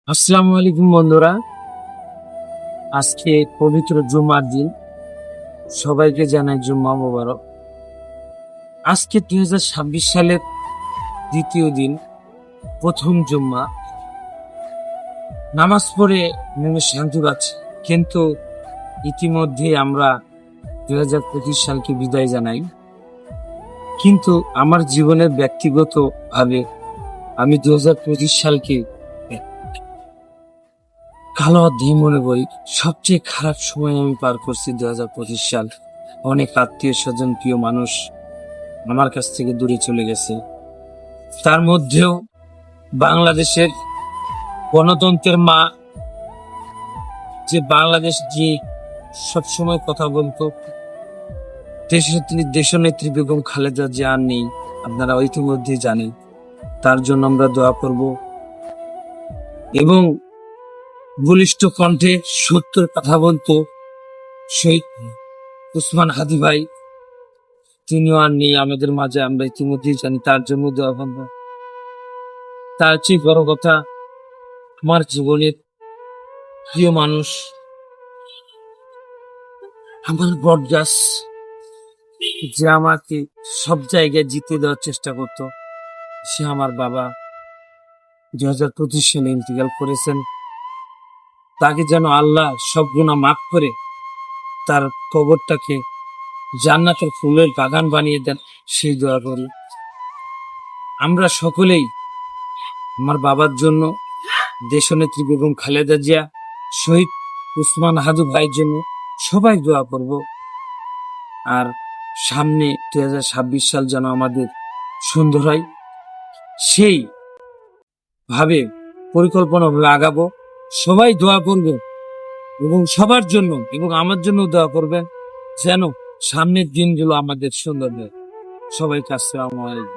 আসসালামু আলাইকুম বন্ধুরা। আজকে পবিত্র জুমার দিন, সবাইকে জানাই জুম্মা মোবারক। আজকে 2026 সালের দ্বিতীয় দিন, প্রথম জুম্মা। নামাজ পড়ে মনে শান্তি পাচ্ছি, কিন্তু ইতিমধ্যে আমরা 2025 সালকে বিদায় জানাই। কিন্তু আমার জীবনের ব্যক্তিগত ভাবে আমি 2025 সালকে কালো অধ্যায় মনে করি। সবচেয়ে খারাপ সময় আমি পার করছি 2025 সাল। অনেক আত্মীয় স্বজন, প্রিয় মানুষ আমার কাছ থেকে দূরে চলে গেছে। তার মধ্যেও বাংলাদেশের গণতন্ত্রের মা, যে বাংলাদেশ যে সবসময় কথা বলতো, দেশনেত্রী বেগম খালেদা জিয়া আর নেই, আপনারা ইতিমধ্যে জানেন। তার জন্য আমরা দোয়া করব এবং বলিষ্ঠ কণ্ঠে সত্যের কথা বলতো শহীদ উসমান হাদি ভাই, তিনিও আর নেই আমাদের মাঝে, আমরা ইতিমধ্যেই জানি। তার জন্য দোয়া করব। তার চেয়ে বড় কথা, আমার জীবনের প্রিয় মানুষ, আমার বটগাছ, যে আমাকে সব জায়গায় জিতে দেওয়ার চেষ্টা করত, সে আমার বাবা 2025 সালে ইন্তেকাল করেছেন। তাকে যেন আল্লাহ সব গুনাহ মাফ করে তার কবরটাকে জান্নাতের ফুলের বাগান বানিয়ে দেন, সেই দোয়া করি। আমরা সকলেই আমার বাবার জন্য, দেশনেত্রী বেগম খালেদা জিয়া, শহীদ উসমান হাদু ভাইয়ের জন্য সবাই দোয়া করব। আর সামনে 2026 সাল যেন আমাদের সুন্দর হয়, সেই ভাবে পরিকল্পনা আগাবো। সবাই দোয়া করবে এবং সবার জন্য, এবং আমার জন্য দোয়া করবেন, যেন সামনের দিনগুলো আমাদের সুন্দর হয়। সবাইকে আসসালামু আলাইকুম।